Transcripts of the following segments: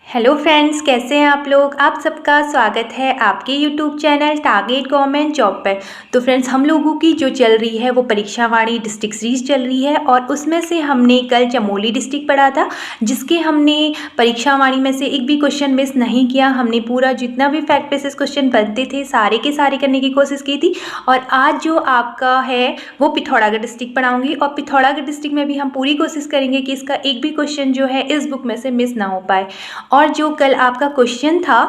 Hello friends, कैसे हैं आप लोग। आप सबका स्वागत है आपके YouTube channel target government job पर। तो फ्रेंड्स, हम लोगों की जो चल रही है वो परीक्षावाणी डिस्ट्रिक्ट सीरीज चल रही है और उसमें से हमने कल चमोली डिस्ट्रिक्ट पढ़ा था, जिसके हमने परीक्षावाणी में से एक भी क्वेश्चन मिस नहीं किया। हमने पूरा जितना भी फैक्ट बेसिस क्वेश्चन बनते थे सारे के सारे करने की कोशिश की थी। और आज जो आपका है वो पिथौरागढ़ डिस्ट्रिक्ट पढ़ाऊंगी और पिथौरागढ़ डिस्ट्रिक्ट में भी हम पूरी कोशिश करेंगे कि इसका एक भी क्वेश्चन जो है इस बुक में से मिस ना हो पाए। और जो कल आपका क्वेश्चन था,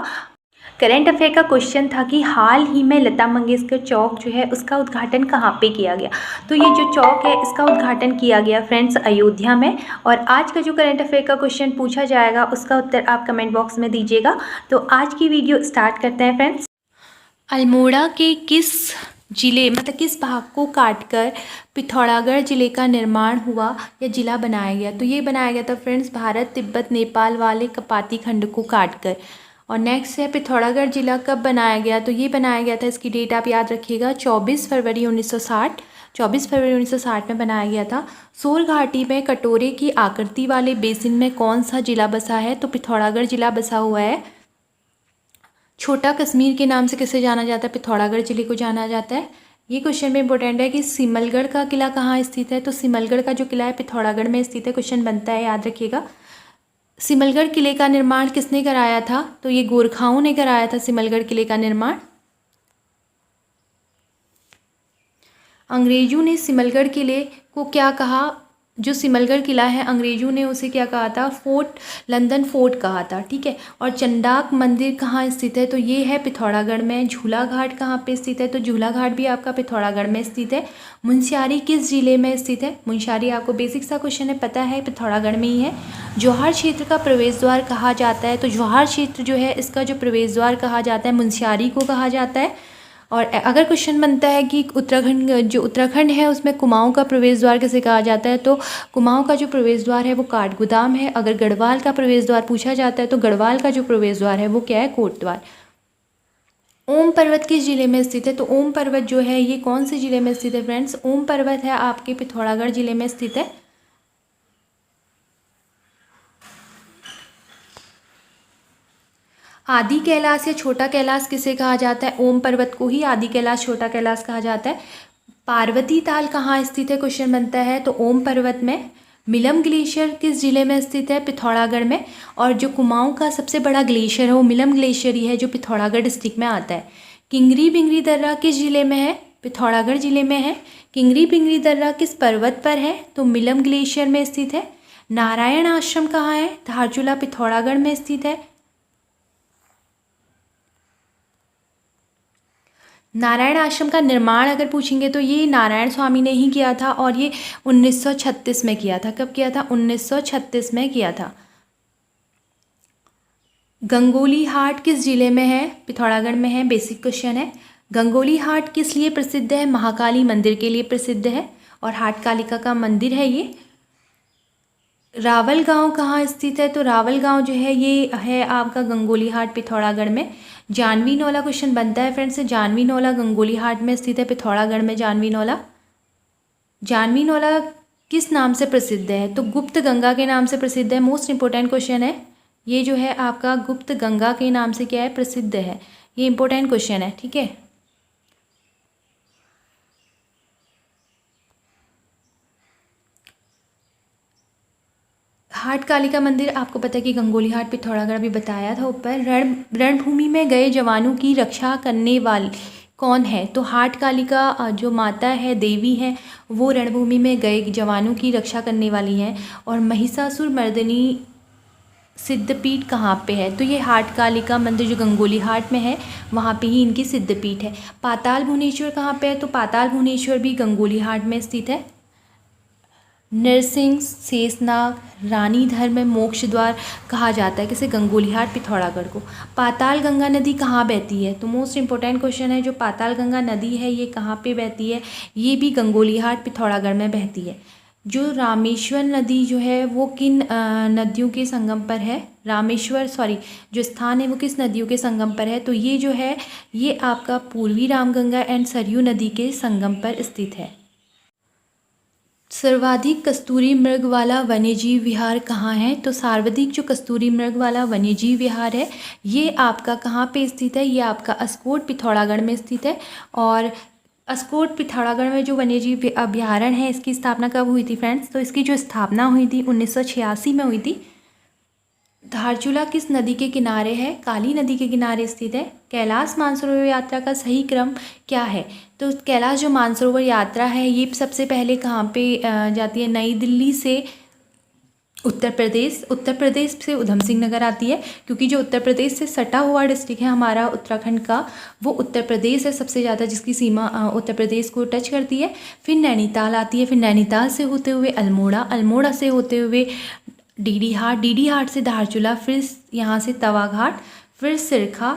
करंट अफेयर का क्वेश्चन था कि हाल ही में लता मंगेशकर चौक जो है उसका उद्घाटन कहाँ पे किया गया। तो ये जो चौक है इसका उद्घाटन किया गया फ्रेंड्स अयोध्या में। और आज का जो करंट अफेयर का क्वेश्चन पूछा जाएगा उसका उत्तर आप कमेंट बॉक्स में दीजिएगा। तो आज की वीडियो स्टार्ट करते हैं फ्रेंड्स। अल्मोड़ा के किस जिले मतलब किस भाग को काटकर पिथौरागढ़ जिले का निर्माण हुआ या जिला बनाया गया। तो ये बनाया गया था फ्रेंड्स भारत तिब्बत नेपाल वाले कपाती खंड को काटकर। और नेक्स्ट है पिथौरागढ़ जिला कब बनाया गया। तो ये बनाया गया था, इसकी डेट आप याद रखिएगा, 24 फरवरी 1960। 24 फरवरी 1960 में बनाया गया था। सोर घाटी में कटोरे की आकृति वाले बेसिन में कौन सा जिला बसा है। तो पिथौरागढ़ जिला बसा हुआ है। छोटा कश्मीर के नाम से किसे जाना जाता है। पिथौरागढ़ जिले को जाना जाता है। ये क्वेश्चन में इंपॉर्टेंट है कि सिमलगढ़ का किला कहाँ स्थित है। तो सिमलगढ़ का जो किला है पिथौरागढ़ में स्थित है। क्वेश्चन बनता है, याद रखिएगा। सिमलगढ़ किले का निर्माण किसने कराया था। तो ये गोरखाओं ने कराया था सिमलगढ़ किले का निर्माण। अंग्रेजों ने सिमलगढ़ किले को क्या कहा। जो सिमलगढ़ किला है अंग्रेजों ने उसे क्या कहा था, फोर्ट, लंदन फोर्ट कहा था। ठीक है। और चंडाक मंदिर कहाँ स्थित है। तो ये है पिथौरागढ़ में। झूला घाट कहाँ पे स्थित है। तो झूला घाट भी आपका पिथौरागढ़ में स्थित है। मुंशियारी किस जिले में स्थित है। मुंशियारी आपको बेसिक सा क्वेश्चन है, पता है, पिथौरागढ़ में ही है। जौहर क्षेत्र का प्रवेश द्वार कहा जाता है। तो जौहर क्षेत्र जो है इसका जो प्रवेश द्वार कहा जाता है मुंशियारी को कहा जाता है। और अगर क्वेश्चन बनता है कि उत्तराखंड है उसमें कुमाऊं का प्रवेश द्वार किसे कहा जाता है। तो कुमाऊं का जो प्रवेश द्वार है वो काठगोदाम है। अगर गढ़वाल का प्रवेश द्वार पूछा जाता है तो गढ़वाल का जो प्रवेश द्वार है वो क्या है, कोटद्वार। ओम पर्वत किस जिले में स्थित है। तो ओम पर्वत जो है ये कौन से जिले में स्थित है फ्रेंड्स। ओम पर्वत है आपके पिथौरागढ़ जिले में स्थित है। आदि कैलाश या छोटा कैलाश किसे कहा जाता है। ओम पर्वत को ही आदि कैलाश छोटा कैलाश कहा जाता है। पार्वती ताल कहाँ स्थित है, क्वेश्चन बनता है। तो ओम पर्वत में। मिलम ग्लेशियर किस जिले में स्थित है, पिथौरागढ़ में। और जो कुमाऊं का सबसे बड़ा ग्लेशियर है वो मिलम ग्लेशियर ही है जो पिथौरागढ़ डिस्ट्रिक्ट में आता है। किंगरी बिंगरी दर्रा किस जिले में है, पिथौरागढ़ जिले में है। किंगरी बिंगरी दर्रा किस पर्वत पर है, तो मिलम ग्लेशियर में स्थित है। नारायण आश्रम कहाँ है, धारचूला पिथौरागढ़ में स्थित है। नारायण आश्रम का निर्माण अगर पूछेंगे तो ये नारायण स्वामी ने ही किया था और ये 1936 में किया था। कब किया था, 1936 में किया था। गंगोली हाट किस जिले में है, पिथौरागढ़ में है। बेसिक क्वेश्चन है। गंगोली हाट किस लिए प्रसिद्ध है, महाकाली मंदिर के लिए प्रसिद्ध है और हाट कालिका का मंदिर है ये। रावल गांव कहाँ स्थित है। तो रावल गांव जो है ये है आपका गंगोली हाट पिथौरागढ़ में। जानवी नौला क्वेश्चन बनता है फ्रेंड्स। जानवी नौला गंगोली हाट में स्थित है पिथौरागढ़ में। जानवी नौला। जानवी नौला किस नाम से प्रसिद्ध है। तो गुप्त गंगा के नाम से प्रसिद्ध है। मोस्ट इंपॉर्टेंट क्वेश्चन है ये जो है आपका, गुप्त गंगा के नाम से क्या है, प्रसिद्ध है। ये इंपॉर्टेंट क्वेश्चन है। ठीक है। हाट कालिका मंदिर आपको पता है कि गंगोली हाट पिथौरागढ़ भी बताया था ऊपर। रणभूमि में गए जवानों की रक्षा करने वाली कौन है। तो हाट कालिका जो माता है, देवी है, वो रणभूमि में गए जवानों की रक्षा करने वाली हैं। और महिषासुर मर्दिनी सिद्धपीठ कहाँ पे है। तो ये हाट कालिका मंदिर जो गंगोली हाट में है वहाँ पे ही इनकी सिद्धपीठ है। पाताल भुवनेश्वर कहाँ पे है। तो पाताल भुवनेश्वर भी गंगोली हाट में स्थित है। नरसिंह शेषनाग रानी धर में मोक्ष द्वार कहा जाता है किसे, गंगोली हाट पिथौरागढ़ को। पाताल गंगा नदी कहाँ बहती है। तो मोस्ट इंपॉर्टेंट क्वेश्चन है, जो पाताल गंगा नदी है ये कहाँ पे बहती है, ये भी गंगोली हाट पिथौरागढ़ में बहती है। जो रामेश्वर नदी जो है वो किन नदियों के संगम पर है। जो स्थान है वो किस नदियों के संगम पर है। तो ये जो है ये आपका पूर्वी रामगंगा एंड सरयू नदी के संगम पर स्थित है। सर्वाधिक कस्तूरी मृग वाला वन्यजीव विहार कहाँ है? तो सर्वाधिक जो कस्तूरी मृग वाला वन्यजीव विहार है ये आपका कहाँ पे स्थित है? ये आपका अस्कोट पिथौरागढ़ में स्थित है। और अस्कोट पिथौरागढ़ में जो वन्यजीव अभ्यारण्य है इसकी स्थापना कब हुई थी फ्रेंड्स? तो इसकी जो स्थापना हुई थी 1986 में हुई थी। धारचूला किस नदी के किनारे है? काली नदी के किनारे स्थित है। कैलाश मानसरोवर यात्रा का सही क्रम क्या है? तो कैलाश जो मानसरोवर यात्रा है ये सबसे पहले कहाँ पे जाती है? नई दिल्ली से उत्तर प्रदेश से उधम सिंह नगर आती है, क्योंकि जो उत्तर प्रदेश से सटा हुआ डिस्ट्रिक्ट है हमारा उत्तराखंड का, वो उत्तर प्रदेश है सबसे ज़्यादा, जिसकी सीमा उत्तर प्रदेश को टच करती है। फिर नैनीताल आती है, फिर नैनीताल से होते हुए अल्मोड़ा, अल्मोड़ा से होते हुए डीडी हाट से धारचूला, फिर यहाँ से तवाघाट, फिर सिरखा,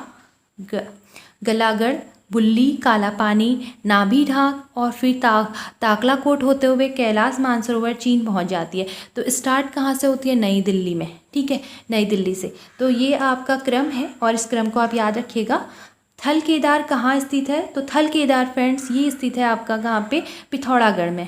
गलागढ़, बुल्ली, काला पानी, नाभि ढाक और फिर ताकलाकोट होते हुए कैलाश मानसरोवर चीन पहुंच जाती है। तो स्टार्ट कहाँ से होती है? नई दिल्ली में, ठीक है, नई दिल्ली से। तो ये आपका क्रम है और इस क्रम को आप याद रखिएगा। थल केदार कहाँ स्थित है? तो थल केदार फ्रेंड्स ये स्थित है आपका कहाँ पे? पिथौरागढ़ में।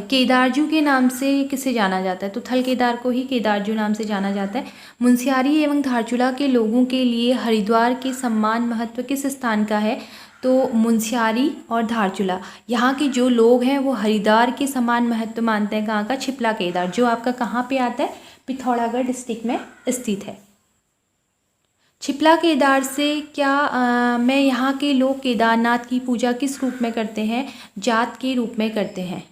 केदारजू के नाम से किसे जाना जाता है? तो थल केदार को ही केदारजू नाम से जाना जाता है। मुंशियारी एवं धारचूला के लोगों के लिए हरिद्वार के सम्मान महत्व किस स्थान का है? तो मुंशियारी और धारचूला यहाँ के जो लोग हैं वो हरिद्वार के समान महत्व मानते हैं। कहाँ का? छिपला केदार, जो आपका कहाँ पे आता है? पिथौरागढ़ डिस्ट्रिक्ट में स्थित है। छिपला केदार से क्या मैं यहाँ के लोग केदारनाथ की पूजा किस रूप में करते हैं? जात के रूप में करते हैं।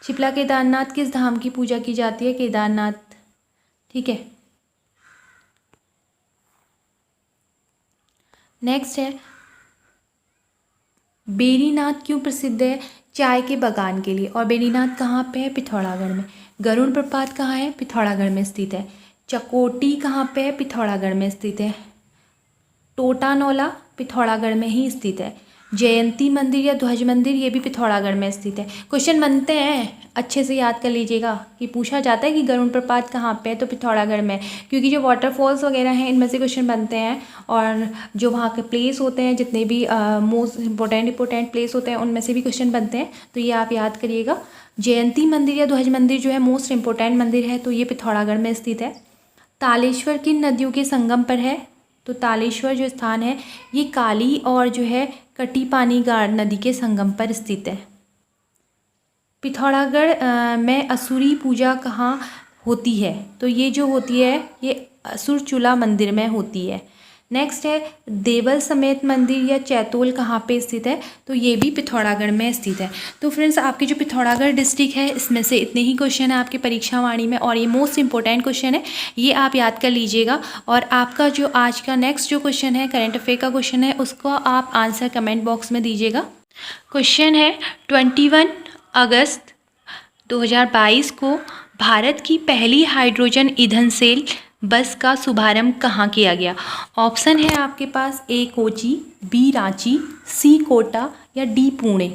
छिपला केदारनाथ किस धाम की पूजा की जाती है? केदारनाथ, ठीक है। नेक्स्ट है, बेरीनाथ क्यों प्रसिद्ध है? चाय के बागान के लिए। और बेरीनाथ कहाँ पे है? पिथौरागढ़ में। गरुड़ प्रपात कहाँ है? पिथौरागढ़ में स्थित है। चकोटी कहाँ पे है? पिथौरागढ़ में स्थित है। टोटानौला पिथौरागढ़ में ही स्थित है। जयंती मंदिर या ध्वज मंदिर ये भी पिथौरागढ़ में स्थित है। क्वेश्चन बनते हैं, अच्छे से याद कर लीजिएगा कि पूछा जाता है कि गरुड़ प्रपात कहाँ पे है? तो पिथौरागढ़ में, क्योंकि जो वाटरफॉल्स वगैरह हैं इनमें से क्वेश्चन बनते हैं। और जो वहाँ के प्लेस होते हैं, जितने भी मोस्ट इंपॉर्टेंट प्लेस होते हैं उनमें से भी क्वेश्चन बनते हैं, तो ये आप याद करिएगा। जयंती मंदिर या ध्वज मंदिर जो है मोस्ट इंपॉर्टेंट मंदिर है, तो ये पिथौरागढ़ में स्थित है। तालेश्वर किन नदियों के संगम पर है? तो तालेश्वर जो स्थान है ये काली और जो है कटीपानी गाड़ नदी के संगम पर स्थित है। पिथौरागढ़ में असुरी पूजा कहाँ होती है? तो ये जो होती है ये असुरचूला मंदिर में होती है। नेक्स्ट है, देवल समेत मंदिर या चैतोल कहाँ पे स्थित है? तो ये भी पिथौरागढ़ में स्थित है। तो फ्रेंड्स आपके जो पिथौरागढ़ डिस्ट्रिक्ट है इसमें से इतने ही क्वेश्चन है आपके परीक्षा वाणी में, और ये मोस्ट इंपॉर्टेंट क्वेश्चन है, ये आप याद कर लीजिएगा। और आपका जो आज का नेक्स्ट जो क्वेश्चन है करंट अफेयर का क्वेश्चन है, उसको आप आंसर कमेंट बॉक्स में दीजिएगा। क्वेश्चन है 21 अगस्त 2022 को भारत की पहली हाइड्रोजन ईंधन सेल बस का शुभारंभ कहाँ किया गया? ऑप्शन है आपके पास, ए कोची, बी रांची, सी कोटा या डी पुणे।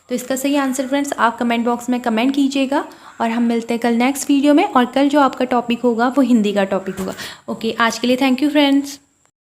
तो इसका सही आंसर फ्रेंड्स आप कमेंट बॉक्स में कमेंट कीजिएगा, और हम मिलते हैं कल नेक्स्ट वीडियो में। और कल जो आपका टॉपिक होगा वो हिंदी का टॉपिक होगा। ओके, आज के लिए थैंक यू फ्रेंड्स।